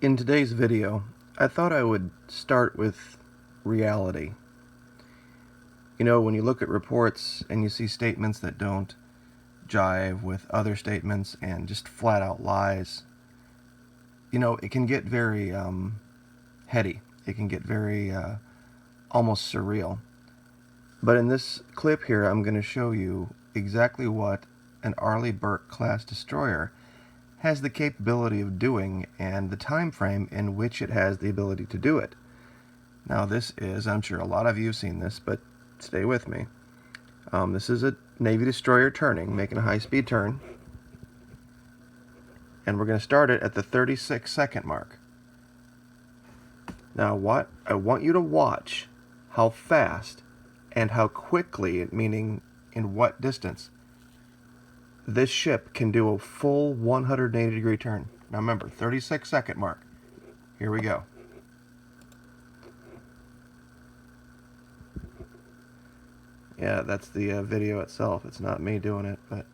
In today's video, I thought I would start with reality. You know, when you look at reports and you see statements that don't jive with other statements and just flat out lies, you know, it can get very heady. It can get very almost surreal. But in this clip here, I'm going to show you exactly what an Arleigh Burke class destroyer has the capability of doing and the time frame in which it has the ability to do it. Now this is, I'm sure a lot of you have seen this, but stay with me. This is a Navy destroyer turning, making a high-speed turn. And we're going to start it at the 36-second mark. Now what I want you to watch how fast and how quickly, meaning in what distance, this ship can do a full 180-degree turn. Now remember, 36-second mark. Here we go. Yeah, that's the video itself. It's not me doing it, but...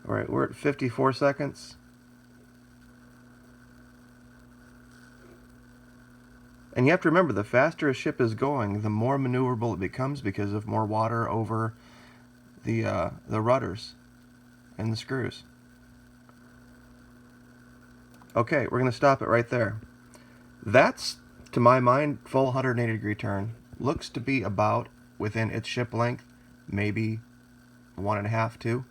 Alright, we're at 54 seconds. And you have to remember, the faster a ship is going, the more maneuverable it becomes because of more water over the rudders and the screws. Okay, we're going to stop it right there. That's, to my mind, full 180-degree turn. Looks to be about within its ship length, maybe 1.5, 2.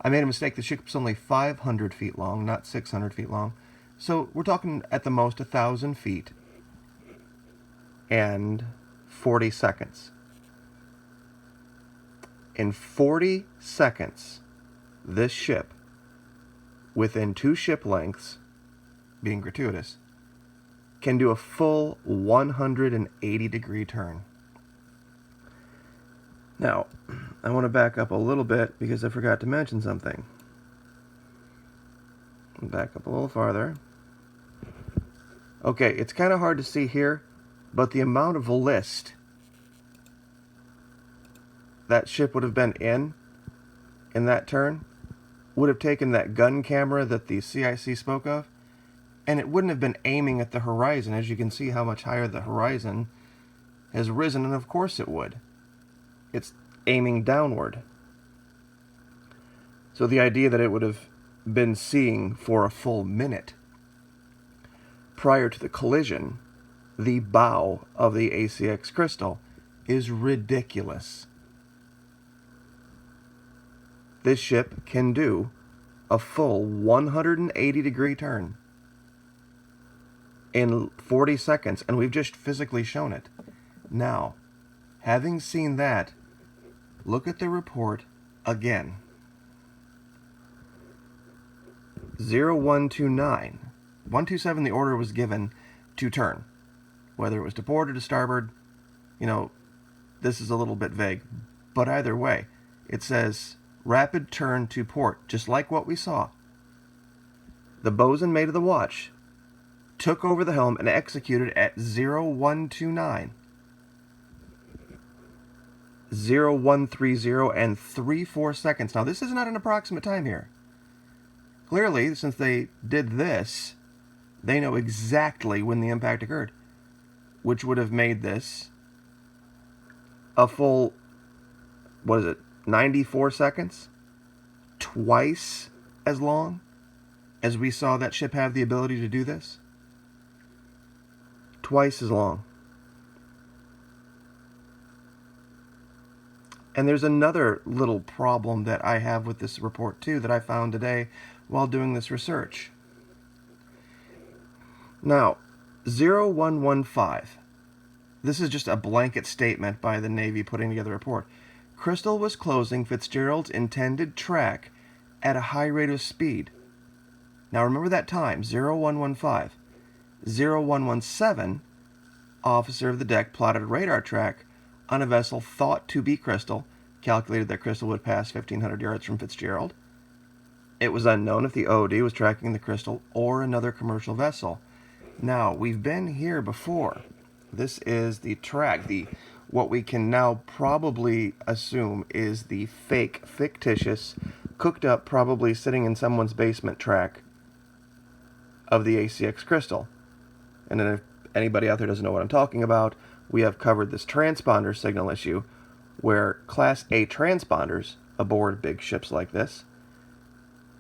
I made a mistake. The ship's only 500 feet long, not 600 feet long. So we're talking at the most 1,000 feet and 40 seconds. In 40 seconds, this ship, within 2 ship lengths, being gratuitous, can do a full 180-degree turn. Now, I want to back up a little bit because I forgot to mention something. Back up a little farther. Okay, it's kind of hard to see here, but the amount of list that ship would have been in that turn would have taken that gun camera that the CIC spoke of, and it wouldn't have been aiming at the horizon. As you can see how much higher the horizon has risen, and of course it would. It's aiming downward. So the idea that it would have been seeing for a full minute prior to the collision the bow of the ACX Crystal is ridiculous. This ship can do a full 180-degree turn in 40 seconds, and we've just physically shown it. Now, having seen that, look at the report again. 0129. 127, the order was given to turn. Whether it was to port or to starboard, you know, this is a little bit vague. But either way, it says rapid turn to port, just like what we saw. The bosun mate of the watch took over the helm and executed at 0129. 0130 and 34 seconds. Now, this is not an approximate time here. Clearly, since they did this, they know exactly when the impact occurred, which would have made this a full, 94 seconds? Twice as long as we saw that ship have the ability to do this? Twice as long. And there's another little problem that I have with this report too that I found today while doing this research. Now, 0115. This is just a blanket statement by the Navy putting together a report. Crystal was closing FITZGERALD's intended track at a high rate of speed. Now remember that time, 0115. 0117, officer of the deck plotted a radar track on a vessel thought to be Crystal, calculated that Crystal would pass 1,500 yards from FITZGERALD. It was unknown if the OD was tracking the Crystal or another commercial vessel. Now, we've been here before. This is the track, the what we can now probably assume is the fake, fictitious, cooked up, probably sitting in someone's basement track of the ACX crystal. And then if anybody out there doesn't know what I'm talking about, we have covered this transponder signal issue where Class A transponders aboard big ships like this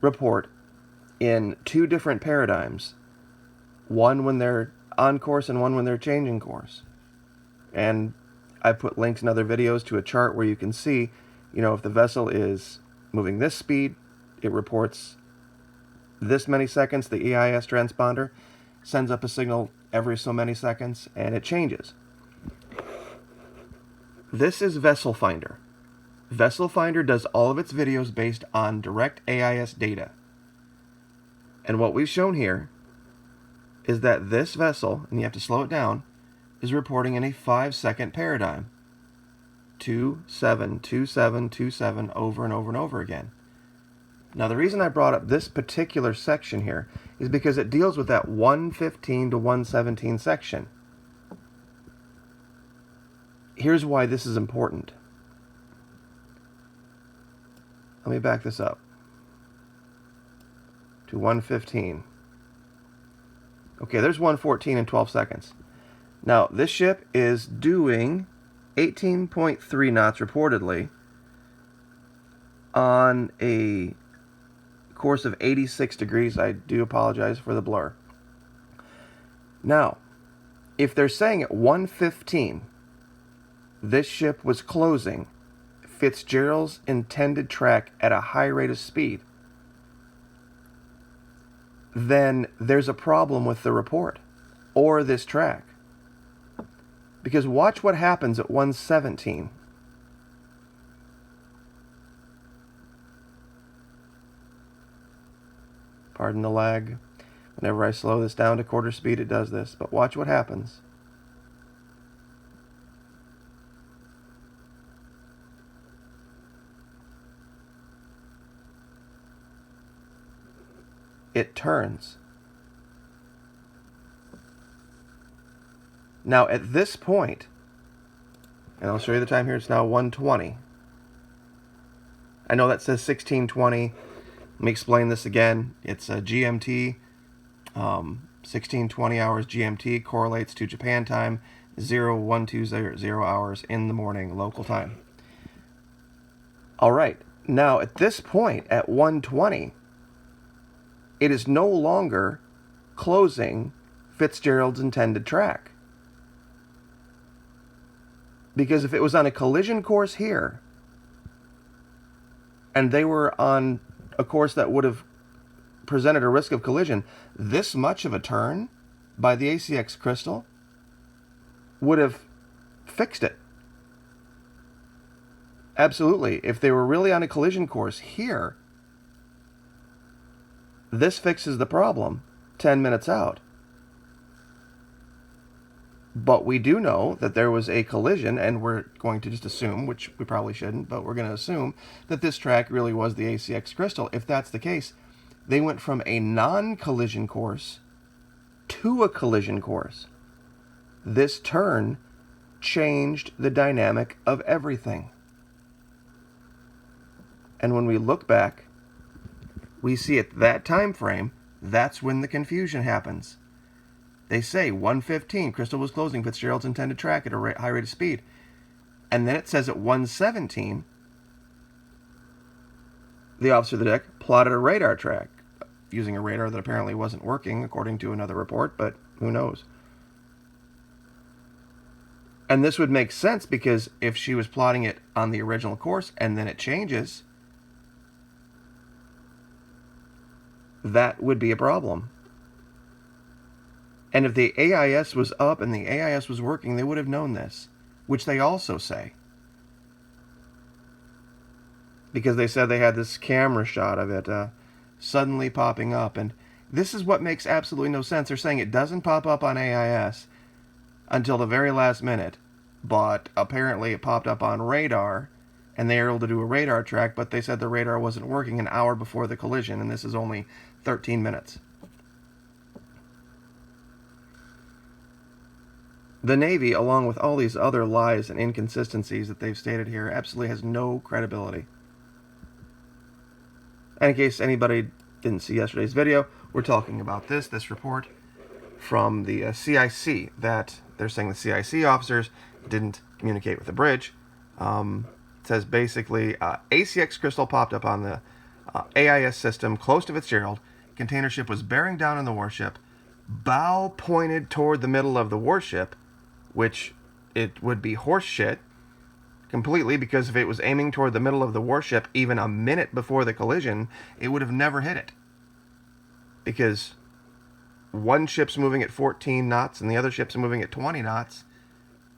report in two different paradigms, one when they're on course and one when they're changing course. And I put links in other videos to a chart where you can see, if the vessel is moving this speed, it reports this many seconds. The EIS transponder sends up a signal every so many seconds, and it changes. This is Vessel Finder. Vessel Finder does all of its videos based on direct AIS data. And what we've shown here is that this vessel, and you have to slow it down, is reporting in a 5-second paradigm. 27, 27, 27, over and over and over again. Now, the reason I brought up this particular section here is because it deals with that 115 to 117 section. Here's why this is important. Let me back this up to 115. Okay, there's 114 in 12 seconds. Now, this ship is doing 18.3 knots reportedly on a course of 86 degrees. I do apologize for the blur. Now, if they're saying at 115, this ship was closing FITZGERALD's intended track at a high rate of speed, then there's a problem with the report or this track. Because watch what happens at 117. Pardon the lag. Whenever I slow this down to quarter speed, it does this. But watch what happens. It turns. Now at this point, and I'll show you the time here, it's now 1:20. I know that says 16:20. Let me explain this again. It's a GMT, 16:20 hours GMT correlates to Japan time, 0120 hours in the morning local time. All right, now at this point, at 1:20, it is no longer closing FITZGERALD's intended track. Because if it was on a collision course here, and they were on a course that would have presented a risk of collision, this much of a turn by the ACX crystal would have fixed it. Absolutely. If they were really on a collision course here, this fixes the problem 10 minutes out. But we do know that there was a collision, and we're going to just assume, which we probably shouldn't, but we're going to assume that this track really was the ACX crystal. If that's the case, they went from a non-collision course to a collision course. This turn changed the dynamic of everything. And when we look back, we see at that time frame, that's when the confusion happens. They say 1:15, crystal was closing FITZGERALD's intended track at a high rate of speed. And then it says at 1:17, the officer of the deck plotted a radar track, using a radar that apparently wasn't working, according to another report, but who knows. And this would make sense, because if she was plotting it on the original course and then it changes, that would be a problem. And if the AIS was up and the AIS was working, they would have known this, which they also say. Because they said they had this camera shot of it suddenly popping up. And this is what makes absolutely no sense. They're saying it doesn't pop up on AIS until the very last minute, but apparently it popped up on radar, and they were able to do a radar track, but they said the radar wasn't working an hour before the collision, and this is only 13 minutes. The Navy, along with all these other lies and inconsistencies that they've stated here, absolutely has no credibility. And in case anybody didn't see yesterday's video, we're talking about this report from the CIC, that they're saying the CIC officers didn't communicate with the bridge. It says basically, ACX crystal popped up on the AIS system close to FITZGERALD. Container ship was bearing down on the warship. Bow pointed toward the middle of the warship, which it would be horse shit completely, because if it was aiming toward the middle of the warship even a minute before the collision, it would have never hit it. Because one ship's moving at 14 knots and the other ship's moving at 20 knots.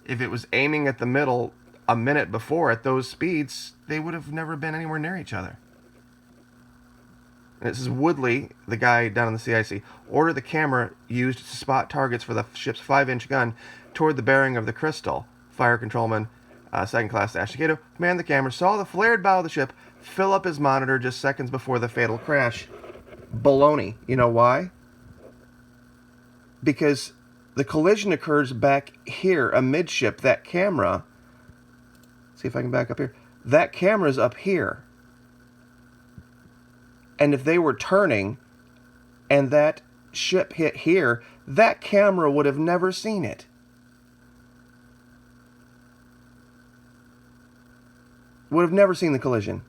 If it was aiming at the middle a minute before at those speeds, they would have never been anywhere near each other. And this is Woodley, the guy down in the CIC, ordered the camera used to spot targets for the ship's 5-inch gun toward the bearing of the crystal. Fire controlman, second class Ashikato, manned the camera, saw the flared bow of the ship fill up his monitor just seconds before the fatal crash. Baloney. You know why? Because the collision occurs back here, amidship. That camera, see if I can back up here. That camera's up here. And if they were turning and that ship hit here, that camera would have never seen it. Would have never seen the collision.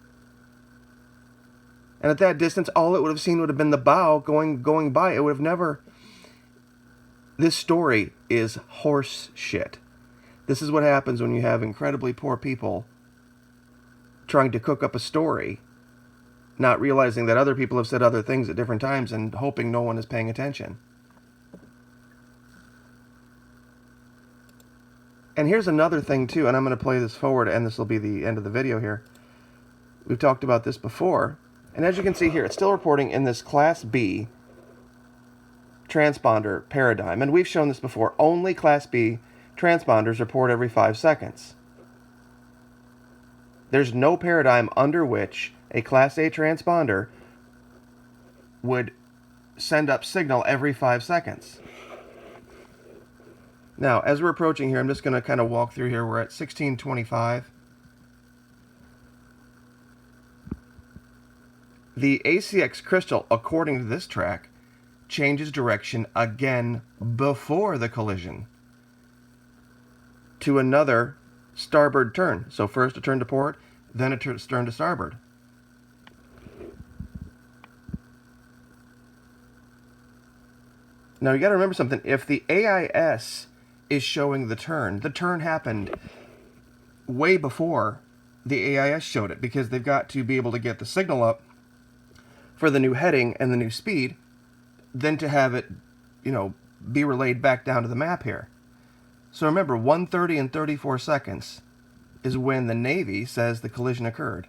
And at that distance, all it would have seen would have been the bow going by. It would have never... This story is horse shit. This is what happens when you have incredibly poor people trying to cook up a story, not realizing that other people have said other things at different times and hoping no one is paying attention. And here's another thing too, and I'm going to play this forward, and this will be the end of the video here. We've talked about this before, and as you can see here, it's still reporting in this Class B transponder paradigm, and we've shown this before. Only Class B transponders report every 5 seconds. There's no paradigm under which a Class A transponder would send up signal every 5 seconds. Now, as we're approaching here, I'm just going to kind of walk through here. We're at 1625. The ACX crystal, according to this track, changes direction again before the collision to another starboard turn. So first a turn to port, then a turn to starboard. Now you got to remember something. If the AIS is showing the turn happened way before the AIS showed it, because they've got to be able to get the signal up for the new heading and the new speed, then to have it, be relayed back down to the map here. So remember, 1:30 and 34 seconds is when the Navy says the collision occurred.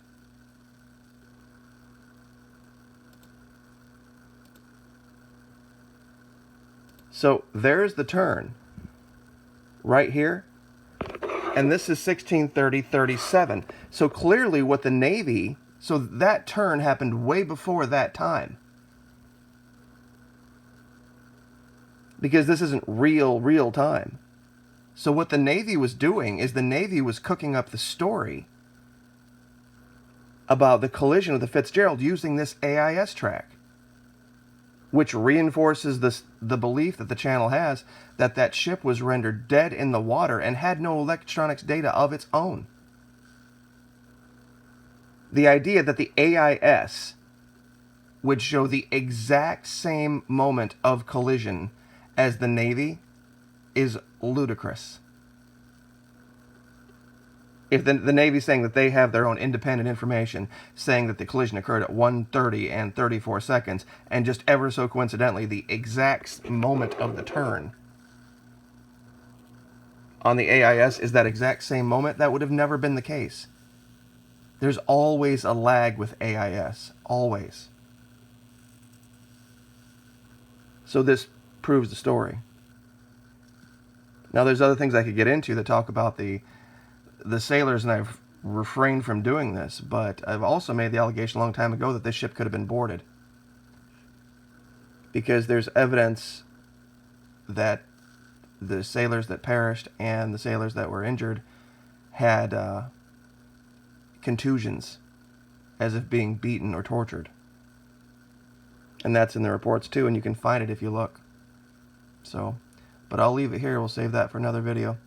So there's the turn right here, and this is 16:30:37. So clearly what the Navy, so that turn happened way before that time, because this isn't real time. So what the Navy was doing is the Navy was cooking up the story about the collision of the FITZGERALD using this AIS track, which reinforces the belief that the channel has that that ship was rendered dead in the water and had no electronics data of its own. The idea that the AIS would show the exact same moment of collision as the Navy is ludicrous. If the Navy's saying that they have their own independent information, saying that the collision occurred at 1:30 and 34 seconds, and just ever so coincidentally, the exact moment of the turn on the AIS is that exact same moment, that would have never been the case. There's always a lag with AIS. Always. So this proves the story. Now there's other things I could get into that talk about the sailors, and I've refrained from doing this, but I've also made the allegation a long time ago that this ship could have been boarded, because there's evidence that the sailors that perished and the sailors that were injured had contusions, as if being beaten or tortured. And that's in the reports too, and you can find it if you look. So, but I'll leave it here. We'll save that for another video.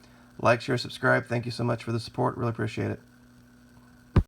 Like, share, subscribe. Thank you so much for the support. Really appreciate it.